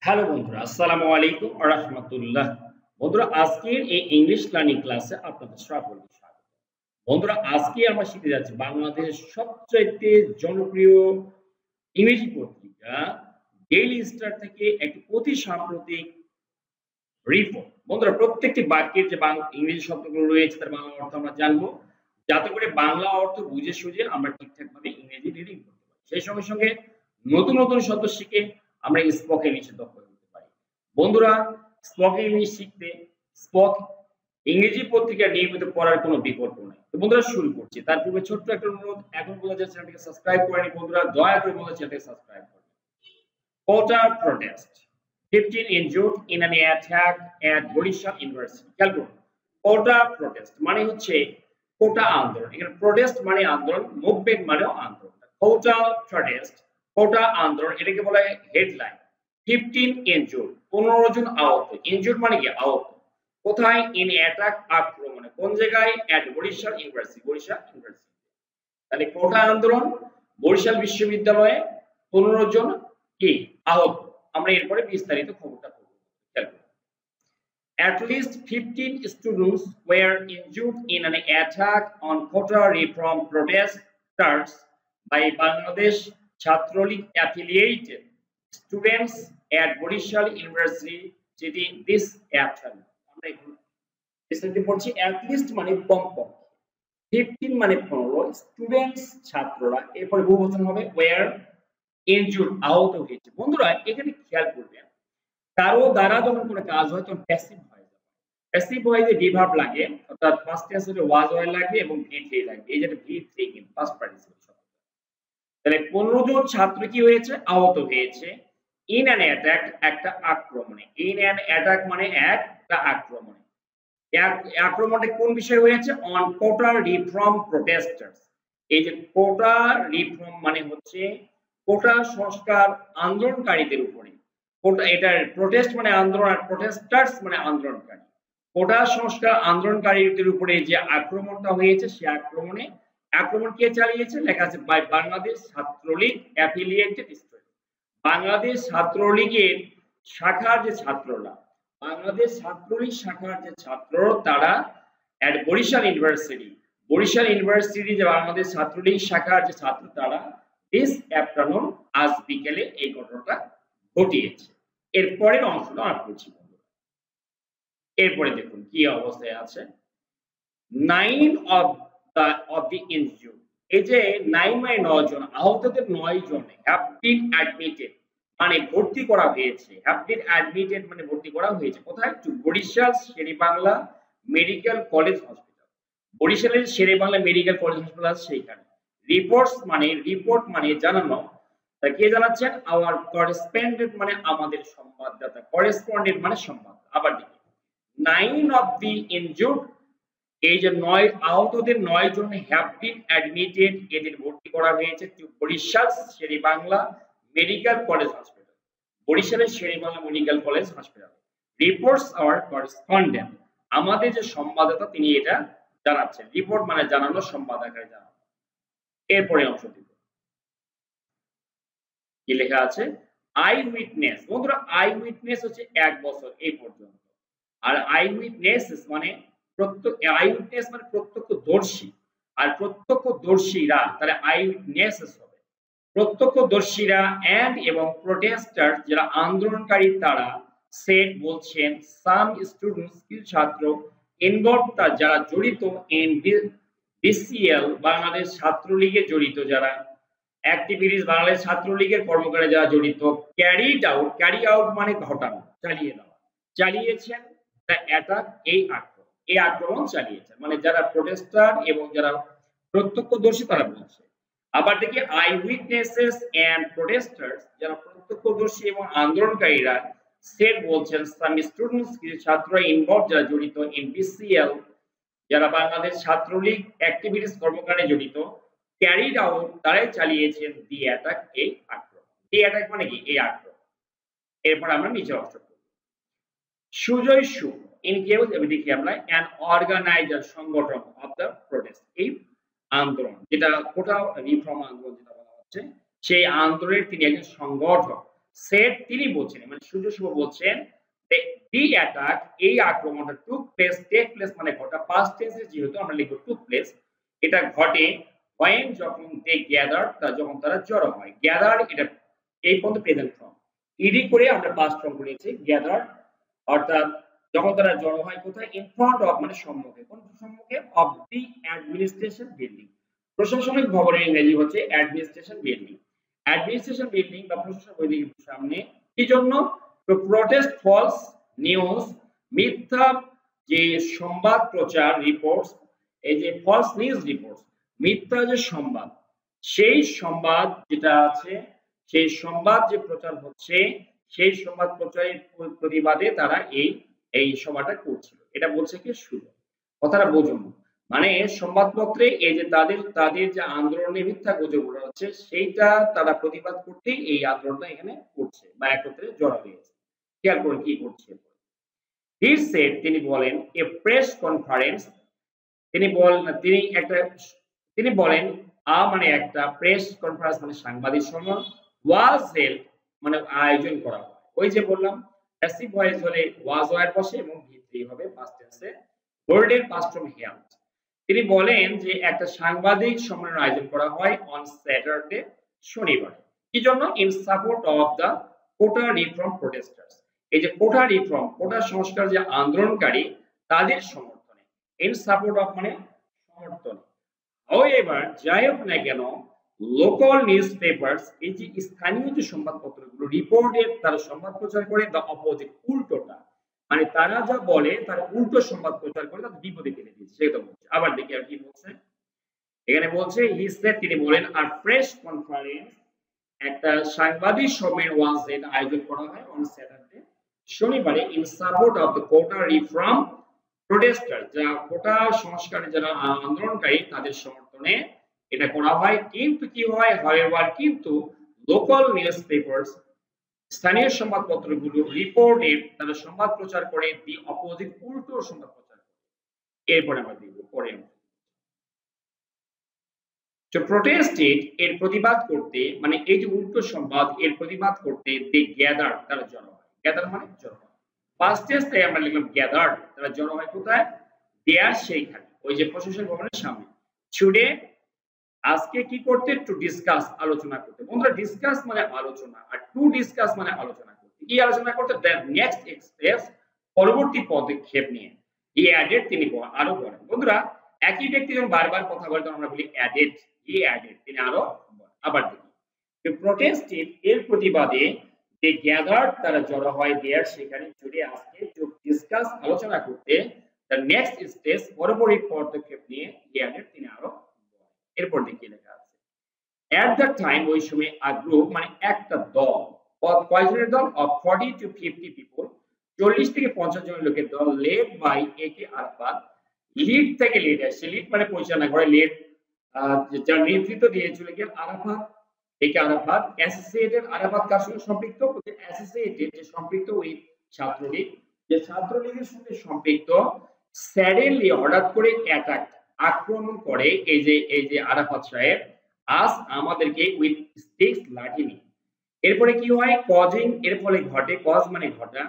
Hello বন্ধুরা, আসসালামু আলাইকুম ওয়া রাহমাতুল্লাহ। বন্ধুরা, আজকের এই ইংলিশ লার্নিং ক্লাসে আপনাদের সকলকে স্বাগত। বন্ধুরা, আজকে আমরা শিখতে যাচ্ছি বাংলাদেশের সবচাইতে জনপ্রিয় ইংরেজি পত্রিকা ডেইলি স্টার থেকে একটি অতি সাম্প্রতিক রিপোর্ট। বন্ধুরা, প্রত্যেকটি বাক্যের যে ইংরেজি শব্দগুলো রয়েছে তার বাংলা অর্থ আমরা জানবো, যাতে করে বাংলা অর্থ বুঝে সুঝে আমরা ঠিকঠাকভাবে ইংরেজি রিডিং করতে পারি। সেই সঙ্গে সঙ্গে নতুন নতুন শব্দ শিখে আমরা স্পোকেন ইংলিশে দক্ষ হতে পারি। বন্ধুরা, স্পোকেন ইংলিশ শিখতে স্পোক ইংরেজি পত্রিকা নিয়মিত পড়ার কোনো বিকল্প নাই। তো বন্ধুরা, শুরু করছি। তার পূর্বে ছোট্ট একটা অনুরোধ, এখন বলা যায় চ্যানেলটিকে সাবস্ক্রাইব করে নিন। বন্ধুরা, দয়া করে বন্ধুরা চ্যানেলটিকে সাবস্ক্রাইব করুন। কোটা protest 15 injured in an attack at Borisha University. খেয়াল করুন, কোটা প্রোটেস্ট মানে হচ্ছে কোটা আন্দোলন। এখানে প্রোটেস্ট মানে আন্দোলন, মুভমেন্ট মানেও আন্দোলন। কোটা প্রোটেস্ট, কোটা আন্দোলন, এটাকে বলা হয় হেডলাইন। 15 injured, 15 জন আহত। ইনজুর্ড মানে কি? আহত। কোথায়? ইন অ্যাটাক, আক্রমণে। কোন জায়গায়? এট বরিশাল ইউনিভার্সিটি, বরিশাল ইউনিভার্সিটি। তাহলে কোটা আন্দোলন, বরিশাল বিশ্ববিদ্যালয়ে 15 জন কি আহত। আমরা এরপরে বিস্তারিত খবরটা পড়ব। At least 15 students were injured in an attack on quota reform protesters by Bangladesh Chhatralik affiliated students at Borishal University this afternoon. আমরা এখন বিস্তারিত পড়ছি। At least মানে কমপক্ষে, 15 মানে 15, স্টুডেন্টস ছাত্ররা, এরপরে বহুবচন হবে were injured আহত হয়েছে। বন্ধুরা, এখানে খেয়াল করবেন, কারো দ্বারা যখন কোনো কাজ হয় তখন প্যাসিভ ভয়েস হয়। প্যাসিভ ভয়েসে ডিভার্ব লাগে, অর্থাৎ ফার্স্ট টেন্সে ওয়াজ হয় লাগবে এবং ভি3 লাগবে। এই যে ভি3 কিন্তু ফার্স্ট পার্টিসিপল শব্দ। তাহলে 15 জন ছাত্র কি হয়েছে? আহত হয়েছে। ইন অ্যান অ্যাটাক, একটা আক্রমণে। ইন অ্যান অ্যাটাক মানে একটা আক্রমণে। আক্রমণটা কোন বিষয় হয়েছে? On quota reform protesters. এই যে কোটা রিফর্ম মানে হচ্ছে কোটা সংস্কার আন্দোলনকারীদের উপরে। কোটা, এটার প্রোটেস্ট মানে আন্দোলন, আর প্রোটেস্টার্স মানে আন্দোলনকারী। কোটা সংস্কার আন্দোলনকারীদের উপরে যে আক্রমণটা হয়েছে, সে আক্রমণ কে চালিয়েছে? লেখা আছে by Bangladesh Chhatra League affiliated student. Bangladesh ছাত্রলীগের শাখার যে ছাত্ররা, বাংলাদেশ ছাত্রলীগ শাখার যে ছাত্র, তারা এট বরিশাল ইউনিভার্সিটি, বরিশাল ইউনিভার্সিটি যে বাংলাদেশ ছাত্রলীগ শাখার যে ছাত্র, তারা দিস আফটারনুন, আজ বিকেলে এই ঘটনাটা ঘটিয়েছে। এর পরের অংশটা আমরা পড়ছি। এরপরে দেখুন কি অবস্থায় আছে। 9 of the injured, এই যে 9 মানে 9 জন, আহতদের 9 জন have been admitted মানে ভর্তি করা হয়েছে। have been admitted মানে ভর্তি করা হয়েছে কোথায়? To Barishal Sher-e-Bangla medical college hospital. বরিশালের শেরেবাংলা মেডিকেল কলেজ হসপিটাল, সেইখানে। রিপোর্ট মানে জানানো। তা কে জানাচ্ছেন? আওয়ার করেসপন্ডেন্ট মানে আমাদের সংবাদদাতা। করেসপন্ডেন্ট মানে সংবাদ। আবার দেখি, 9 of the injured, এই যে 9 আহতদের 9 জন হ্যাভ বিন অ্যাডমিটেড, এদের ভর্তি করা হয়েছে to Barishal Sher-e-Bangla medical college hospital, বরিশালের Sher-e-Bangla medical college hospital. Reports our correspondent, আমাদের যে সংবাদদাতা তিনি এটা জানাচ্ছেন। রিপোর্ট মানে জানানো, সংবাদ আকারে জানানো। এরপরে অংশ দিব, কি লেখা আছে? I witness. বন্ধুরা, আই উইটনেস হচ্ছে 1 বছর এই পর্যন্ত। আর আই উইটনেস মানে আই উইটনেস মানে প্রত্যক্ষদর্শী। আর প্রত্যক্ষদর্শীরা, তাহলে আই উইটনেসেস হবে। প্রত্যক্ষদর্শীরা এন্ড এবং প্রোটেস্টার যারা আন্দোলনকারী, তারা সেড বলছেন, সাম স্টুডেন্টস কিছু ছাত্র, ইনভলভ যারা জড়িত, ইন বিসিএল বাংলাদেশ ছাত্রলীগে জড়িত যারা, অ্যাক্টিভিটিস বাংলাদেশ ছাত্রলীগের কর্মকাণ্ডে যারা জড়িত, ক্যারি আউট মানে ঘটানো, চালিয়ে দেওয়া, চালিয়েছেন দ্য অ্যাটাক, এই আক্রমণ চালিয়েছেন। মানে যারা প্রোটেস্টার এবং যারা প্রত্যক্ষদর্শী তারা বলছে। আবার দেখি, আই উইটনেসেস এন্ড প্রোটেস্টার্স, যারা প্রত্যক্ষদর্শী এবং আন্দোলনকারীরা, সেড বলছেন, সাম স্টুডেন্টস কিছু ছাত্র, ইনভলভ যারা জড়িত, ইন বিসিএল যারা বাংলাদেশ ছাত্রলীগ অ্যাক্টিভিটিস কর্মকাণ্ডে জড়িত, ক্যারিড আউট তারাই চালিয়েছেন দি অ্যাটাক, এই আক্রমণ। দি অ্যাটাক মানে কি? এই আক্রমণ। এরপর আমরা নিচে অংশ করব। সুজয় সুখ ইন কেউ দেখি আমরা অ্যান অর্গানাইজার, সংগঠন অফ দ্য প্রোটেস্ট, এই আন্দোলন যেটা কোটা রিফর্ম আন্দোলন যেটা বলা হচ্ছে, সেই আন্দোলনের তিনি একজন সংগঠক। সেট তিনি বলছেন মানে সূর্য শুভ বলছেন দি অ্যাটাক এই আক্রমণটা টেক প্লেস মানে ঘটা পাস্ট টেন্সে যেহেতু আমরা লিখব টুক প্লেস এটা ঘটে when যখন দে গ্যাদার যখন তারা জড়ো হয় গ্যাদার এটা এই পর্যন্ত প্রেজেন্ট ফর্ম ইডি করে আমরা পাস্ট ফর্ম করেছি গ্যাদার অর্থাৎ যখন তারা জড়ো হয় কোথায় ইন ফ্রন্ট অফ মানে সম্মুখে কোন সম্মুখে অফ দি অ্যাডমিনিস্ট্রেশন বিল্ডিং প্রশাসনিক ভবনের ইংরেজি হচ্ছে অ্যাডমিনিস্ট্রেশন বিল্ডিং অ্যাডমিনিস্ট্রেশন বিল্ডিং বা প্রশাসন বিল্ডিং সামনে কি জন্য তো প্রোটেস্ট ফলস নিউজ মিথ্যা যে সংবাদ প্রচার রিপোর্টস এই যে ফলস নিউজ রিপোর্টস মিথ্যা যে সংবাদ সেই সংবাদ যেটা আছে সেই সংবাদ যে প্রচার হচ্ছে সেই সংবাদ প্রচারের প্রতিবাদে তারা এই সভাটা করছিল এটা বলছে কি শুরু কথাটা বুঝুন মানে সংবাদপত্রে এই যে তাদের যে আন্দোলনের মিথ্যা গুজব হচ্ছে সেইটা তারা প্রতিবাদ করতে এই আন্দোলনটা এখানে করছে বা একত্রে জড়ো হয়েছে খেয়াল করে কি করছে হি সেড তিনি বলেন এ প্রেস কনফারেন্স তিনি বলেন মানে একটা প্রেস কনফারেন্স মানে সাংবাদিক সম্মেলন ওয়াজ হেল্ড মানে আয়োজন করা হয় ওই যে বললাম প্যাসিভ ভয়েস হলে ওয়াজ ওয়ার বসে এবং ভিত্তি হবে পাস্ট টেন্সে গোল্ডেন পাস্ট ফর্ম হেল্ড তিনি বলেন যে একটা সাংবাদিক সম্মেলন আয়োজন করা হয় অন স্যাটারডে শনিবার কি জন্য in support of the quota reform protesters এই যে কোটা রিফর্ম কোটা সংস্কার যে আন্দোলনকারী তাদের সমর্থনে ইন সাপোর্ট অফ মানে সমর্থনে however যাই হোক না কেন লোকাল নিউজ পেপারস এই যে স্থানীয় যে সংবাদপত্রগুলো রিপোর্টের তারা সংবাদ প্রচার করে দ্য অপোজিট উল্টোটা মানে তারা যা বলে তারা উল্টো সংবাদ প্রচার করে তাদের বিপদে ফেলে দিচ্ছে সেটা বলছে আবার দেখি আর কি বলছে এখানে বলছে হি সেড তিনি বলেন আর প্রেস কনফারেন্স একটা সাংবাদিক সম্মেলন ওয়াজ হেল্ড আয়োজন করা হয় অন স্যাটারডে শনিবারে in support of the quota reform protester যারা কোটা সংস্কারের যারা আন্দোলনকারী তাদের সমর্থনে এটা করা হয় কিন্তু কি হয় however কিন্তু লোকাল নিউজ পেপারস স্থানীয় সংবাদপত্রগুলো রিপোর্টের তারা সংবাদ প্রচার করে দি অপোজিট উল্টো সংবাদ প্রচার করে এরপরে আমরা দেখব পরে তো প্রোটেস্টেড এর প্রতিবাদ করতে মানে এই যে উল্টো সংবাদ এর প্রতিবাদ করতে দে গ্যাদার তারা জড়ো হয় গ্যাদার মানে জড়ো হয় পাস্ট টেন্সে আমরা লিখলাম গ্যাদার তারা জড়ো হয় কোথায় দেয়ার সেইখানে ওই যে প্রশাসন ভবনের সামনে টুডে আজকে কি করতে টু ডিসকাস আলোচনা করতে বন্ধুরা ডিসকাস মানে আলোচনা আর টু ডিসকাস মানে আলোচনা করতে কি আলোচনা করতে দ্য নেক্সট স্টেপস পরবর্তী পদক্ষেপ নিয়ে হি অ্যাডেড তিনি আরো বলেন বন্ধুরা একই ব্যক্তি যখন বারবার কথা বলে তখন আমরা বলি অ্যাডেড হি অ্যাডেড তিনি আরো আবার দেখি প্রোটেস্টেড এর প্রতিবাদে যে গ্যাদার তারা জড়ো হয় দেয়ার সেখানে জুড়ে আজকে টু ডিসকাস আলোচনা করতে দ্য নেক্সট স্টেপস পরবর্তী পদক্ষেপ নিয়ে হি অ্যাডেড তিনি আরো এরপর দেখি লেখা আছে এট দ্য টাইম ওই সময় আ গ্রুপ মানে একটা দল কয়জনের দল অফ 40 to 50 পিপল 40 থেকে 50 জন লোকের দল লেড বাই একে আরাফাত লিড থেকে লিড আসছে লিড মানে পরিচালনা করে লিড যার নেতৃত্ব দিয়েছিল কি আরাফাত একে আরাফাত অ্যাসোসিয়েটেড আরাফাত কার সঙ্গে সম্পৃক্ত অ্যাসোসিয়েটেড যে সম্পৃক্ত ওই ছাত্রলীগ যে ছাত্রলীগের সঙ্গে সম্পৃক্ত স্যাডেনলি হঠাৎ করে অ্যাটাক আক্রমণ করে এই যে আরাফাত সাহেব আজ আমাদেরকে উইথ স্টিক্স লাঠি নিয়ে এরপরে কি হয় কজিং এর ফলে ঘটে কজ মানে ঘটা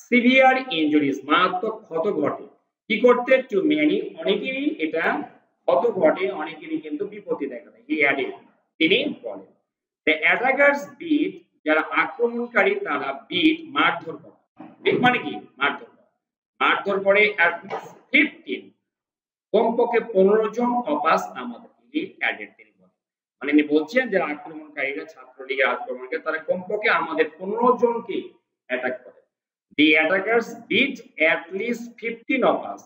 সিভিয়ার ইনজুরিজ মারাত্মক ক্ষত ঘটে কি করতে টু মেনি অনেকেরই এটা ক্ষত ঘটে অনেকেরই কিন্তু বিপত্তি দেখা দেয় হি অ্যাডেড তিনি বলেন দ্য অ্যাটাকার্স বিট যারা আক্রমণকারী তারা বিট মারধর করে বিট মানে কি মারধর করে অ্যাট লিস্ট 15 কমপক্ষে 15 জন অপাস আমাদেরকে অ্যাডেড তিনি বলেন মানে তিনি বলছেন যে আক্রমণকারীরা ছাত্রলীগের আক্রমণকারী তারা কমপক্ষে আমাদের 15 জনকে অ্যাটাক করে the attackers beat at least 15 of us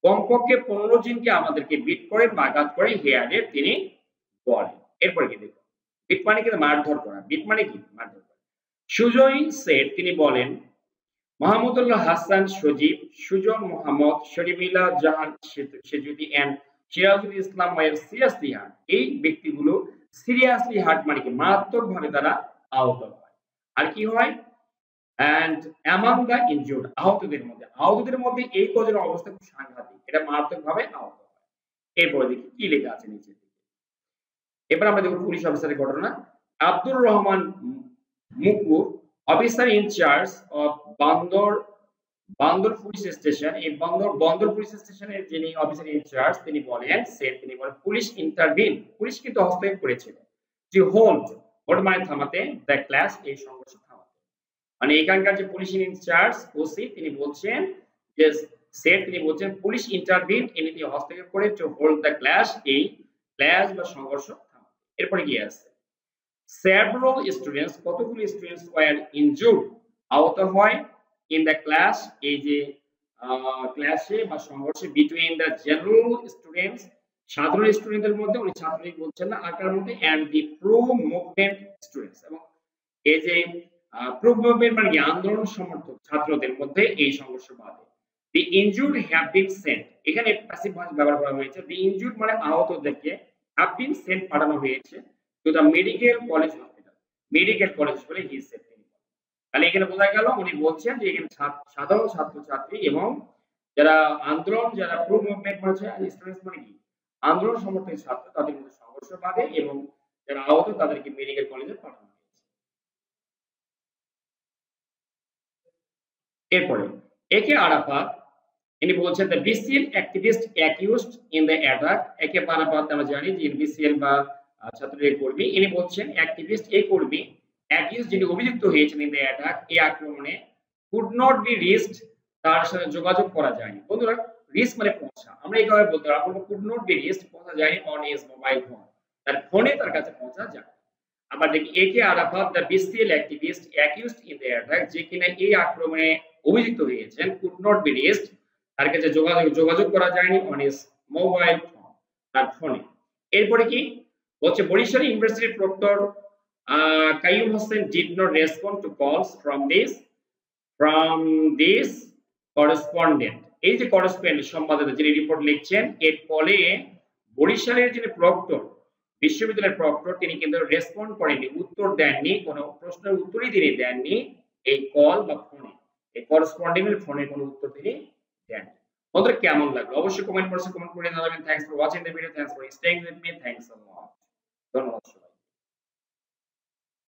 কমপক্ষে 15 জনকে আমাদেরকে বিট করেন বা আঘাত করে হি অ্যাডেড তিনি বলেন এরপর কি দেখো বিট মানে কি মারধর করা বিট মানে কি মারধর করা সুজয় সেড তিনি বলেন মাহমুদুল্লাহ হাসান সজীব সুজন মোহাম্মদ শরীফুল্লাহ জাহান সেজুদি and Sirajul Islam were seriously hurt এই ব্যক্তিগুলো সিরিয়াসলি হার্ট মানে কি মারাত্মকভাবে তারা আহত হয় আর কি হয় এন্ড অ্যামং দা ইনজুর্ড আহতদের মধ্যে এই কজনের অবস্থা খুব সাংঘাতিক এটা মারাত্মকভাবে আহত হয় এরপরে দেখি কি লেখা আছে নিচে এবার আমরা দেখব পুলিশ অফিসারের ঘটনা Abdur Rahman Mukur officer in charge of বান্দর বন্দর পুলিশ স্টেশন, এই বন্দর পুলিশ স্টেশনের যিনি অফিসার ইনচার্জ তিনি বলেন পুলিশ ইন্টারভিন, পুলিশ কিন্তু হস্তক্ষেপ করেছিল টু হোল্ড, হোল্ড মানে থামাতে, দ্য ক্লাস এই সংঘর্ষ থামাতে। মানে এখানকার যে পুলিশ ইনচার্জ ওসি তিনি বলছেন যে তিনি বলছেন পুলিশ ইন্টারভিন এনে হস্তক্ষেপ করে টু হোল্ড দ্য ক্লাস এই ক্লাস বা সংঘর্ষ থামাতে। এরপরে কি আছে several students, কতগুলো স্টুডেন্টস were injured, আহত হয় in the clash, এই যে ক্লাসে বা সংঘর্ষে between the general students, সাধারণ স্টুডেন্টদের মধ্যে, উনি ছাত্রলীগ বলছেন না আকার মধ্যে, and the pro movement students, এবং এই যে pro movement মানে কি আন্দোলন সমর্থক ছাত্রদের মধ্যে এই সংঘর্ষ বাধে। the injured have been sent, এখানে প্যাসিভ ভয়েস ব্যবহার করা হয়েছে। the injured মানে আহতদেরকে have been sent পাঠানো হয়েছে to the medical college hospital, medical college বলে হি সেড। তাহলে এখানে বোঝা গেল উনি বলছেন যে এখানে সাধারণ ছাত্রছাত্রী এবং যারা আন্দোলন, যারা প্রো মুভমেন্ট করেছে স্টুডেন্টস মানে কি আন্দোলন সমর্থক ছাত্র, তাদের মধ্যে সংঘর্ষ বাধে এবং যারা আহত তাদেরকে মেডিকেল কলেজে পাঠানো হয়েছে। এরপরে একে আরাফাত ইনি বলছেন the BCL activist accused in the attack, একে আরাফাত আমরা জানি যে বিসিএল বা ছাত্রলীগের কর্মী, ইনি বলছেন অ্যাক্টিভিস্ট এই কর্মী অ্যাকিউজ যিনি অভিযুক্ত হয়েছেন ইন দ্য অ্যাটাক এই আক্রমণে কুড নট বি রিচড, তার সাথে যোগাযোগ করা যায়নি। বন্ধুরা রিচ মানে পৌঁছা, আমরা এইভাবে বলতে পারবো কুড নট বি রিচড পৌঁছা যায়নি অন হিজ মোবাইল ফোন, তার ফোনে তার কাছে পৌঁছা যায়। আবার দেখি একে Arafat the BCL activist accused in the attack, যে কিনা এই আক্রমণে অভিযুক্ত হয়েছেন, কুড নট বি রিচড তার কাছে যোগাযোগ করা যায়নি অন হিজ মোবাইল ফোন, তার ফোনে। এরপরে কি বলছে বরিশাল ইউনিভার্সিটির proctor Kaiyum Hossain did not respond to calls from this correspondent, এই যে করেসপন্ডেন্ট সংবাদদাতা যিনি রিপোর্ট লিখছেন এর ফলে বরিশালের যিনি প্রক্টর, বিশ্ববিদ্যালয়ের প্রক্টর তিনি কিন্তু রেসপন্ড করেননি, উত্তর দেননি, কোনো প্রশ্নের উত্তরই তিনি দেননি এই কল বা ফোনে, এই করেসপন্ডেন্টের ফোনে কোনো উত্তর তিনি দেননি। বন্ধুরা কেমন লাগলো অবশ্যই কমেন্ট বক্সে কমেন্ট করে জানাবেন। Thanks for watching the video, thanks for staying with me, thanks a lot, ধন্যবাদ।